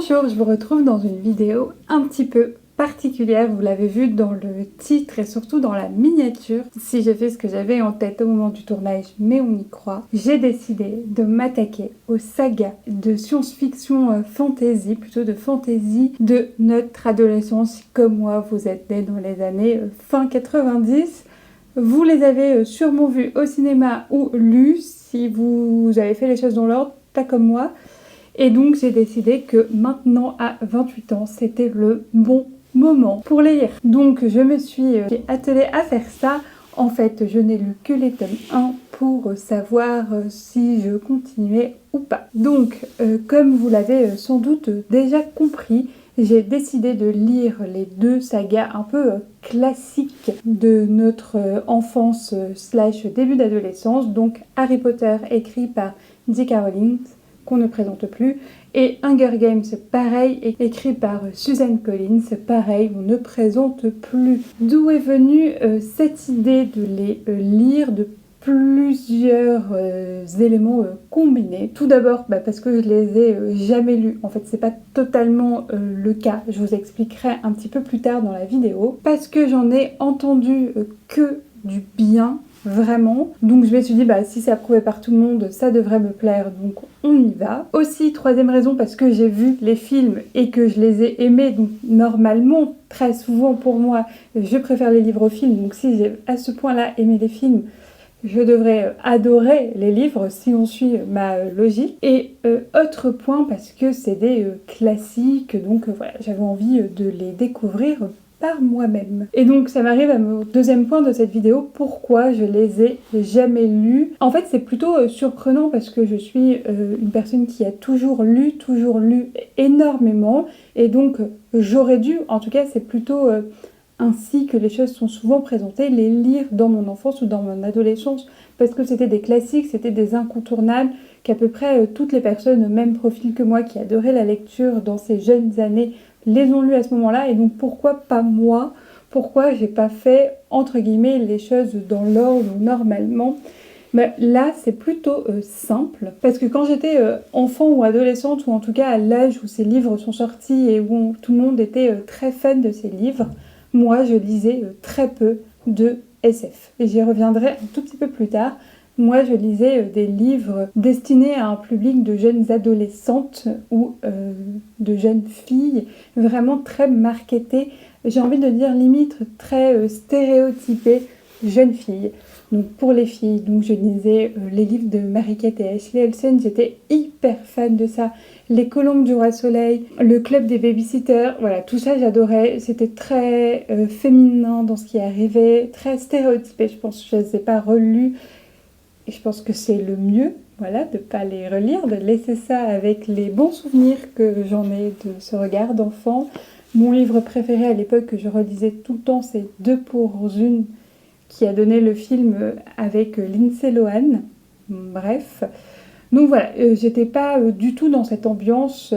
Bonjour, je vous retrouve dans une vidéo un petit peu particulière, vous l'avez vu dans le titre et surtout dans la miniature. Si j'ai fait ce que j'avais en tête au moment du tournage, mais on y croit, j'ai décidé de m'attaquer aux sagas de science-fiction fantasy, plutôt de fantasy de notre adolescence. Comme moi, vous êtes nés dans les années fin 90. Vous les avez sûrement vus au cinéma ou lus, si vous avez fait les choses dans l'ordre, pas comme moi. Et donc j'ai décidé que maintenant à 28 ans, c'était le bon moment pour les lire. Donc je me suis attelée à faire ça. En fait, je n'ai lu que les tomes 1 pour savoir si je continuais ou pas. Donc, comme vous l'avez sans doute déjà compris, j'ai décidé de lire les deux sagas un peu classiques de notre enfance slash début d'adolescence. Donc Harry Potter écrit par J.K. Rowling, qu'on ne présente plus, et Hunger Games, pareil, écrit par Suzanne Collins, pareil, on ne présente plus. D'où est venue cette idée de les lire de plusieurs éléments combinés. Tout d'abord parce que je les ai jamais lus. En fait, c'est pas totalement le cas. Je vous expliquerai un petit peu plus tard dans la vidéo. Parce que j'en ai entendu que du bien. Vraiment. Donc je me suis dit, si c'est approuvé par tout le monde, ça devrait me plaire, donc on y va. Aussi, troisième raison, parce que j'ai vu les films et que je les ai aimés, donc normalement, très souvent pour moi, je préfère les livres aux films, donc si j'ai à ce point-là aimé les films, je devrais adorer les livres si on suit ma logique. Et autre point, parce que c'est des classiques, donc voilà, j'avais envie de les découvrir par moi-même. Et donc ça m'arrive à mon deuxième point de cette vidéo, pourquoi je les ai jamais lus. En fait c'est plutôt surprenant parce que je suis une personne qui a toujours lu énormément, et donc j'aurais dû, en tout cas c'est plutôt ainsi que les choses sont souvent présentées, les lire dans mon enfance ou dans mon adolescence, parce que c'était des classiques, c'était des incontournables, qu'à peu près toutes les personnes au même profil que moi qui adoraient la lecture dans ces jeunes années les ont lus à ce moment-là. Et donc pourquoi pas moi? Pourquoi j'ai pas fait entre guillemets les choses dans l'ordre normalement? Là c'est plutôt simple, parce que quand j'étais enfant ou adolescente, ou en tout cas à l'âge où ces livres sont sortis et où tout le monde était très fan de ces livres, moi je lisais très peu de SF, et j'y reviendrai un tout petit peu plus tard. Moi, je lisais des livres destinés à un public de jeunes adolescentes ou de jeunes filles, vraiment très marketées. J'ai envie de dire limite très stéréotypées jeunes filles. Donc pour les filles, donc je lisais les livres de Mary-Kate et Ashley Olsen, j'étais hyper fan de ça. Les Colombes du Roi Soleil, le Club des Babysitters, voilà, tout ça j'adorais. C'était très féminin dans ce qui arrivait, très stéréotypé, je pense. Je ne les ai pas relus. Et je pense que c'est le mieux, voilà, de ne pas les relire, de laisser ça avec les bons souvenirs que j'en ai de ce regard d'enfant. Mon livre préféré à l'époque que je relisais tout le temps, c'est 2 pour 1, qui a donné le film avec Lindsay Lohan. Bref. Donc voilà, j'étais pas du tout dans cette ambiance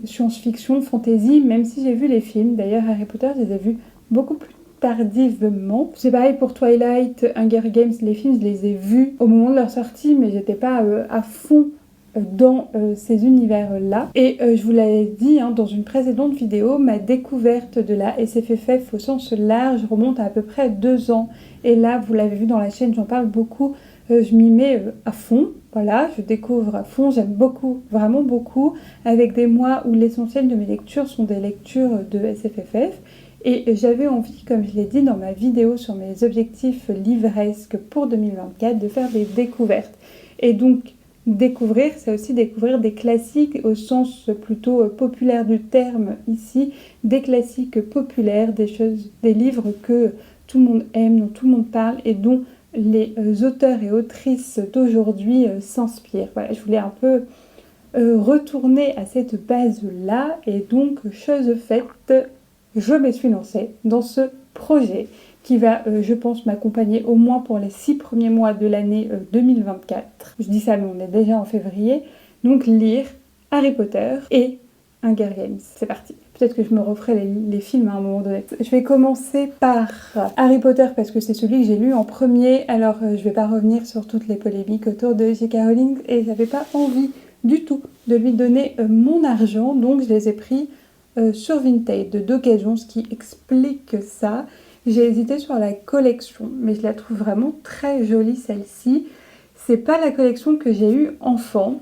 science-fiction, fantasy, même si j'ai vu les films. D'ailleurs, Harry Potter, je les ai vus beaucoup plus tardivement. C'est pareil pour Twilight, Hunger Games, les films, je les ai vus au moment de leur sortie, mais j'étais pas à fond dans ces univers-là. Et je vous l'avais dit dans une précédente vidéo, ma découverte de la SFFF au sens large remonte à peu près 2 ans. Et là, vous l'avez vu dans la chaîne, j'en parle beaucoup, je m'y mets à fond. Voilà, je découvre à fond, j'aime beaucoup, vraiment beaucoup, avec des mois où l'essentiel de mes lectures sont des lectures de SFFF. Et j'avais envie, comme je l'ai dit dans ma vidéo sur mes objectifs livresques pour 2024, de faire des découvertes. Et donc, découvrir, c'est aussi découvrir des classiques au sens plutôt populaire du terme ici, des classiques populaires, des livres que tout le monde aime, dont tout le monde parle et dont les auteurs et autrices d'aujourd'hui s'inspirent. Voilà, je voulais un peu retourner à cette base-là, et donc, chose faite, je me suis lancée dans ce projet qui va, je pense, m'accompagner au moins pour les 6 premiers mois de l'année 2024. Je dis ça, mais on est déjà en février. Donc lire Harry Potter et Hunger Games. C'est parti. Peut-être que je me referai les films à un moment donné. Je vais commencer par Harry Potter parce que c'est celui que j'ai lu en premier. Alors je vais pas revenir sur toutes les polémiques autour de J.K. Rowling et j'avais pas envie du tout de lui donner mon argent, donc je les ai pris sur Vinted d'occasion, ce qui explique ça. J'ai hésité sur la collection, mais je la trouve vraiment très jolie celle-ci. C'est pas la collection que j'ai eue enfant.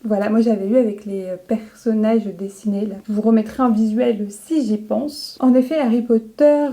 Voilà, moi j'avais eu avec les personnages dessinés. Là. Je vous remettrai un visuel si j'y pense. En effet, Harry Potter,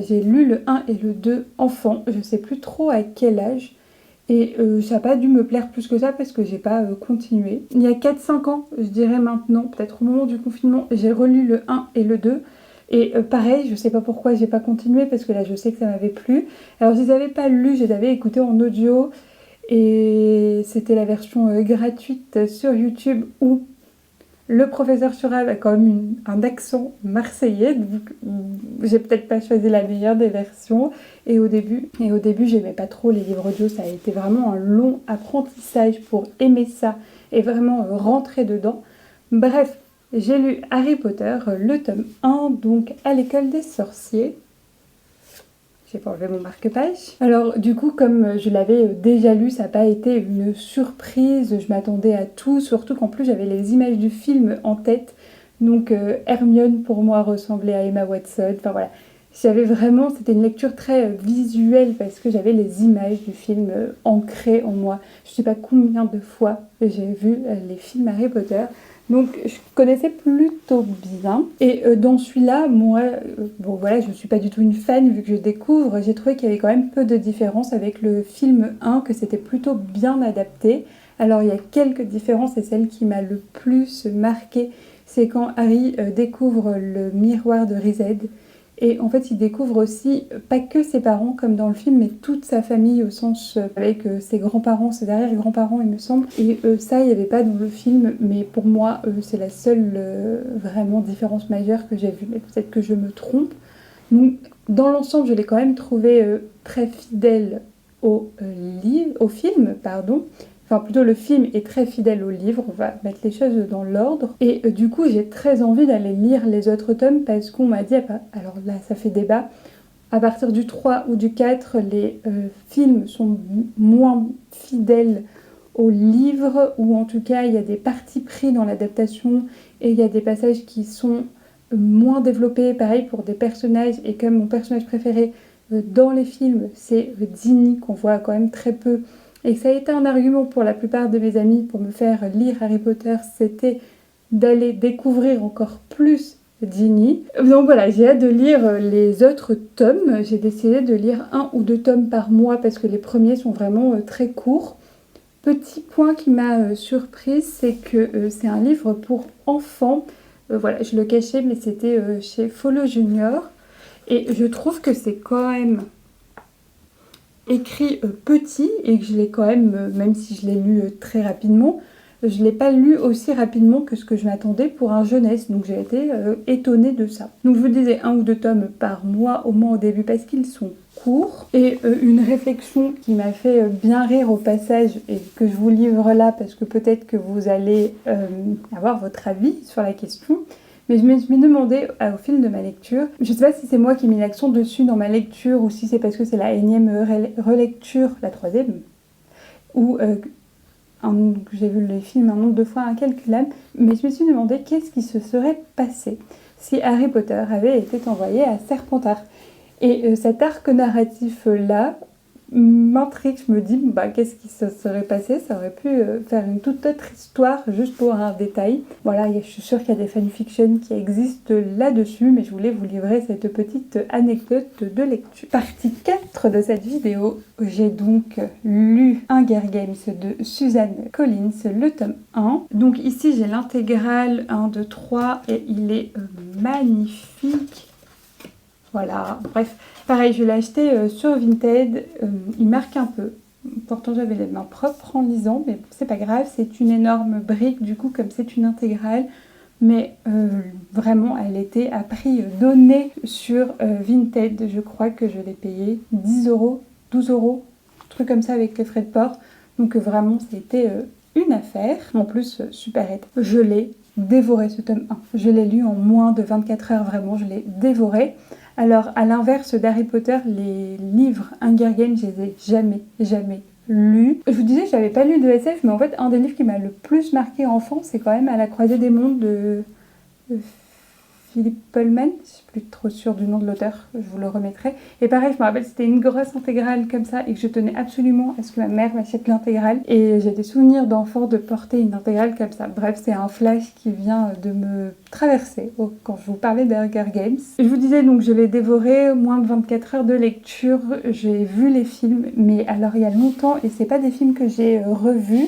j'ai lu le 1 et le 2 enfant. Je sais plus trop à quel âge. Et ça n'a pas dû me plaire plus que ça parce que j'ai pas continué. Il y a 4-5 ans, je dirais maintenant, peut-être au moment du confinement, j'ai relu le 1 et le 2. Et pareil, je sais pas pourquoi j'ai pas continué parce que là je sais que ça m'avait plu. Alors je les avais pas lus, je les avais écoutés en audio. Et c'était la version gratuite sur YouTube où le professeur Surab a quand même un accent marseillais, donc j'ai peut-être pas choisi la meilleure des versions. Et au début, j'aimais pas trop les livres audio, ça a été vraiment un long apprentissage pour aimer ça et vraiment rentrer dedans. Bref, j'ai lu Harry Potter, le tome 1, donc à l'école des sorciers. J'ai pas enlevé mon marque-page. Alors du coup, comme je l'avais déjà lu, ça n'a pas été une surprise. Je m'attendais à tout, surtout qu'en plus j'avais les images du film en tête. Donc Hermione pour moi ressemblait à Emma Watson. Enfin voilà, c'était une lecture très visuelle parce que j'avais les images du film ancrées en moi. Je sais pas combien de fois j'ai vu les films Harry Potter. Donc je connaissais plutôt bien. Et dans celui-là, moi, bon voilà, je ne suis pas du tout une fan vu que je découvre. J'ai trouvé qu'il y avait quand même peu de différence avec le film 1, que c'était plutôt bien adapté. Alors il y a quelques différences et celle qui m'a le plus marquée, c'est quand Harry découvre le miroir de Riséd. Et en fait, il découvre aussi, pas que ses parents comme dans le film, mais toute sa famille au sens avec ses grands-parents, ses arrière-grands-parents, il me semble. Et ça, il n'y avait pas dans le film, mais pour moi, c'est la seule vraiment différence majeure que j'ai vue. Mais peut-être que je me trompe. Donc, dans l'ensemble, je l'ai quand même trouvé très fidèle au film, pardon. Enfin, plutôt le film est très fidèle au livre, on va mettre les choses dans l'ordre. Et du coup, j'ai très envie d'aller lire les autres tomes parce qu'on m'a dit, alors là, ça fait débat, à partir du 3 ou du 4, les films sont moins fidèles au livre, ou en tout cas, il y a des partis pris dans l'adaptation et il y a des passages qui sont moins développés, pareil pour des personnages. Et comme mon personnage préféré dans les films, c'est Ginny, qu'on voit quand même très peu, et que ça a été un argument pour la plupart de mes amis pour me faire lire Harry Potter, c'était d'aller découvrir encore plus Ginny. Donc voilà, j'ai hâte de lire les autres tomes. J'ai décidé de lire 1 ou 2 tomes par mois parce que les premiers sont vraiment très courts. Petit point qui m'a surprise, c'est que c'est un livre pour enfants. Voilà, je le cachais, mais c'était chez Follow Junior. Et je trouve que c'est quand même écrit petit et que je l'ai quand même si je l'ai lu très rapidement, je ne l'ai pas lu aussi rapidement que ce que je m'attendais pour un jeunesse, donc j'ai été étonnée de ça. Donc je vous disais 1 ou 2 tomes par mois au moins au début parce qu'ils sont courts. Et une réflexion qui m'a fait bien rire au passage et que je vous livre là parce que peut-être que vous allez avoir votre avis sur la question. Mais je me suis demandé au fil de ma lecture, je ne sais pas si c'est moi qui ai mis l'accent dessus dans ma lecture ou si c'est parce que c'est la énième relecture, la 3e, ou j'ai vu le film un nombre de fois incalculable, mais je me suis demandé qu'est-ce qui se serait passé si Harry Potter avait été envoyé à Serpentard. Et cet arc narratif-là m'intrigue, je me dis qu'est-ce qui se serait passé, ça aurait pu faire une toute autre histoire juste pour un détail. Voilà, je suis sûre qu'il y a des fanfictions qui existent là-dessus, mais je voulais vous livrer cette petite anecdote de lecture. Partie 4 de cette vidéo, j'ai donc lu Hunger Games de Suzanne Collins, le tome 1. Donc ici j'ai l'intégrale 1, 2, 3 et il est magnifique. Voilà, bref, pareil, je l'ai acheté sur Vinted, il marque un peu. Pourtant, j'avais les mains propres en lisant, mais c'est pas grave, c'est une énorme brique, du coup, comme c'est une intégrale. Mais vraiment, elle était à prix donné sur Vinted. Je crois que je l'ai payé 10 €, 12 €, un truc comme ça avec les frais de port. Donc vraiment, c'était une affaire. En plus, super aide. Je l'ai dévoré ce tome 1. Je l'ai lu en moins de 24 heures, vraiment, je l'ai dévoré. Alors, à l'inverse d'Harry Potter, les livres Hunger Games, je les ai jamais lu. Je vous disais, j'avais pas lu de SF, mais en fait, un des livres qui m'a le plus marqué enfant, c'est quand même À la croisée des mondes de Philippe Pullman. Je suis plus trop sûre du nom de l'auteur, je vous le remettrai. Et pareil, je me rappelle, c'était une grosse intégrale comme ça et que je tenais absolument à ce que ma mère m'achète l'intégrale. Et j'ai des souvenirs d'enfant de porter une intégrale comme ça. Bref, c'est un flash qui vient de me traverser quand je vous parlais d'Hunger Games. Je vous disais donc, je l'ai dévoré, moins de 24 heures de lecture. J'ai vu les films, mais alors il y a longtemps, et c'est pas des films que j'ai revus.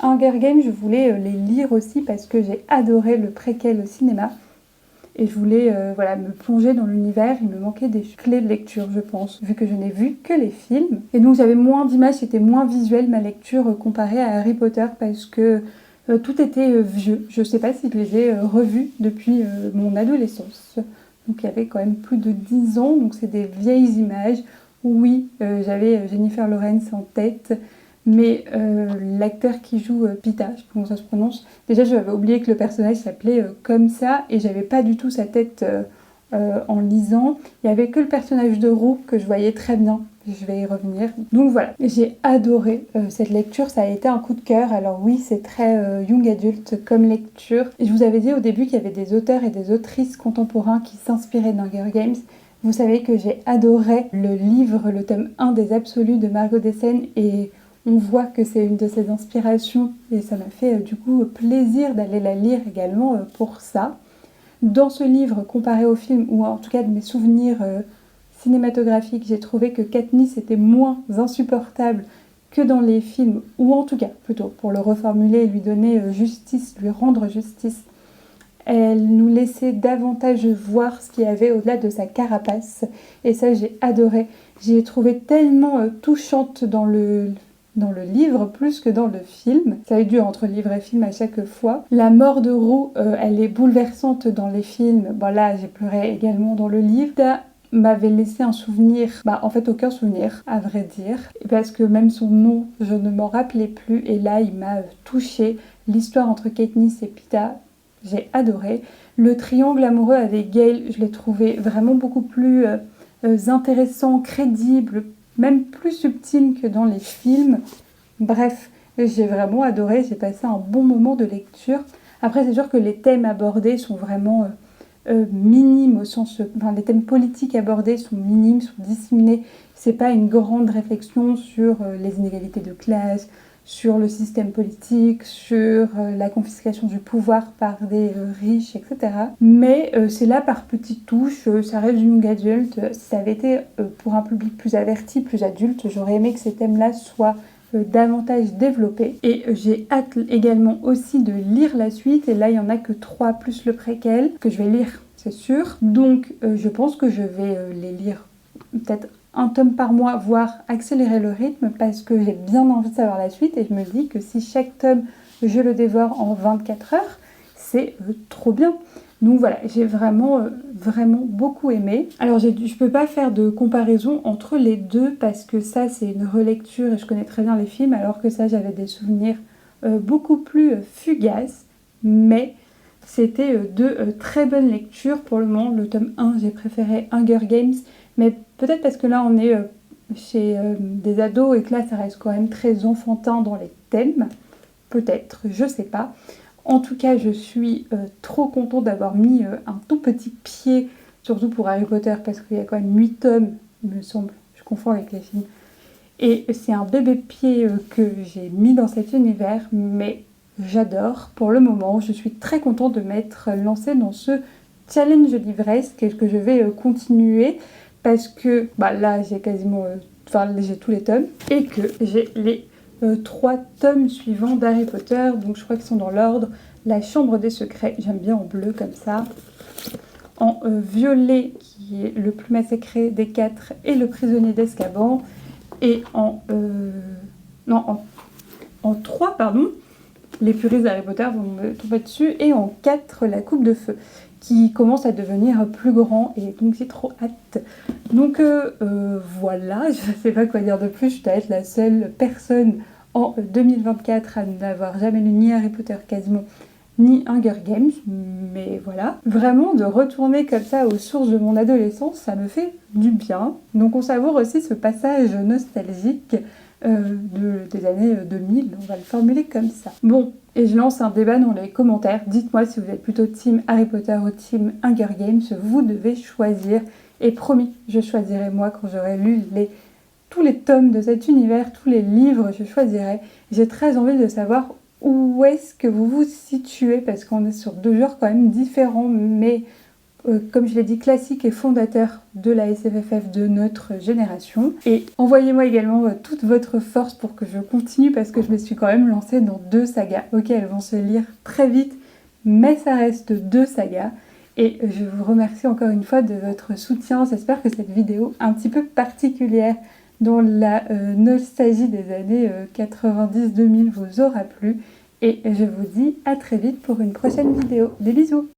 Hunger Games, je voulais les lire aussi parce que j'ai adoré le préquel au cinéma. Et je voulais me plonger dans l'univers. Il me manquait des clés de lecture, je pense, vu que je n'ai vu que les films. Et donc j'avais moins d'images, c'était moins visuel ma lecture comparée à Harry Potter parce que tout était vieux. Je ne sais pas si je les ai revus depuis mon adolescence. Donc il y avait quand même plus de 10 ans, donc c'est des vieilles images. Oui, j'avais Jennifer Lawrence en tête. Mais l'acteur qui joue Pita, je sais pas comment ça se prononce, déjà j'avais oublié que le personnage s'appelait comme ça et j'avais pas du tout sa tête en lisant. Il y avait que le personnage de Roux que je voyais très bien, je vais y revenir. Donc voilà, j'ai adoré cette lecture, ça a été un coup de cœur. Alors oui, c'est très young adulte comme lecture. Et je vous avais dit au début qu'il y avait des auteurs et des autrices contemporains qui s'inspiraient d'Hunger Games. Vous savez que j'ai adoré le livre, le tome 1 des Absolus de Margot Dessen et on voit que c'est une de ses inspirations et ça m'a fait du coup plaisir d'aller la lire également pour ça. Dans ce livre, comparé au film, ou en tout cas de mes souvenirs cinématographiques, j'ai trouvé que Katniss était moins insupportable que dans les films, ou en tout cas, plutôt, pour le reformuler et lui donner justice, lui rendre justice. Elle nous laissait davantage voir ce qu'il y avait au-delà de sa carapace et ça j'ai adoré. J'y ai trouvé tellement touchante dans le livre plus que dans le film. Ça est dur entre livre et film à chaque fois. La mort de Roux, elle est bouleversante dans les films. Bon là, j'ai pleuré également dans le livre. Ça m'avait laissé un souvenir, en fait aucun souvenir à vrai dire, parce que même son nom, je ne m'en rappelais plus et là, il m'a touchée. L'histoire entre Katniss et Pita, j'ai adoré. Le triangle amoureux avec Gale, je l'ai trouvé vraiment beaucoup plus intéressant, crédible, même plus subtil que dans les films. Bref, j'ai vraiment adoré, j'ai passé un bon moment de lecture. Après, c'est sûr que les thèmes abordés sont vraiment minimes au sens... Enfin, les thèmes politiques abordés sont minimes, sont disséminés. C'est pas une grande réflexion sur les inégalités de classe, sur le système politique, sur la confiscation du pouvoir par des riches, etc. Mais c'est là par petites touches, ça reste du young adulte. Si ça avait été pour un public plus averti, plus adulte, j'aurais aimé que ces thèmes-là soient davantage développés. Et j'ai hâte également aussi de lire la suite, et là il n'y en a que 3 plus le préquel, que je vais lire, c'est sûr. Donc je pense que je vais les lire peut-être un tome par mois, voire accélérer le rythme parce que j'ai bien envie de savoir la suite et je me dis que si chaque tome je le dévore en 24 heures, c'est trop bien. Donc voilà, j'ai vraiment beaucoup aimé. Alors je peux pas faire de comparaison entre les deux parce que ça c'est une relecture et je connais très bien les films alors que ça j'avais des souvenirs beaucoup plus fugaces, mais c'était deux très bonnes lectures pour le moment. Le tome 1 j'ai préféré Hunger Games, mais peut-être parce que là on est chez des ados et que là ça reste quand même très enfantin dans les thèmes. Peut-être, je sais pas. En tout cas, je suis trop contente d'avoir mis un tout petit pied, surtout pour Harry Potter, parce qu'il y a quand même 8 tomes, il me semble. Je confonds avec les films. Et c'est un bébé pied que j'ai mis dans cet univers, mais j'adore. Pour le moment, je suis très contente de m'être lancée dans ce challenge livresque que je vais continuer, parce que là, j'ai quasiment... j'ai tous les tomes, et que j'ai les 3 tomes suivants d'Harry Potter, donc je crois qu'ils sont dans l'ordre. La Chambre des Secrets, j'aime bien en bleu comme ça, en violet qui est le plus massacré des 4 et le prisonnier d'Azkaban, et en 3 pardon, les puristes d'Harry Potter vont me tomber dessus, et en 4 la Coupe de Feu qui commence à devenir plus grand et donc j'ai trop hâte. Donc voilà, je ne sais pas quoi dire de plus, je dois être la seule personne en 2024 à n'avoir jamais lu ni Harry Potter quasiment, ni Hunger Games, mais voilà. Vraiment, de retourner comme ça aux sources de mon adolescence, ça me fait du bien. Donc on savoure aussi ce passage nostalgique des années 2000, on va le formuler comme ça. Bon, et je lance un débat dans les commentaires. Dites-moi si vous êtes plutôt team Harry Potter ou team Hunger Games. Vous devez choisir. Et promis, je choisirai moi quand j'aurai lu tous les tomes de cet univers, tous les livres, je choisirai. J'ai très envie de savoir où est-ce que vous vous situez, parce qu'on est sur deux genres quand même différents, mais comme je l'ai dit, classique et fondateur de la SFFF de notre génération. Et envoyez-moi également toute votre force pour que je continue, parce que je me suis quand même lancée dans 2 sagas. Ok, elles vont se lire très vite, mais ça reste 2 sagas. Et je vous remercie encore une fois de votre soutien. J'espère que cette vidéo un petit peu particulière dans la nostalgie des années 90-2000 vous aura plu. Et je vous dis à très vite pour une prochaine vidéo. Des bisous!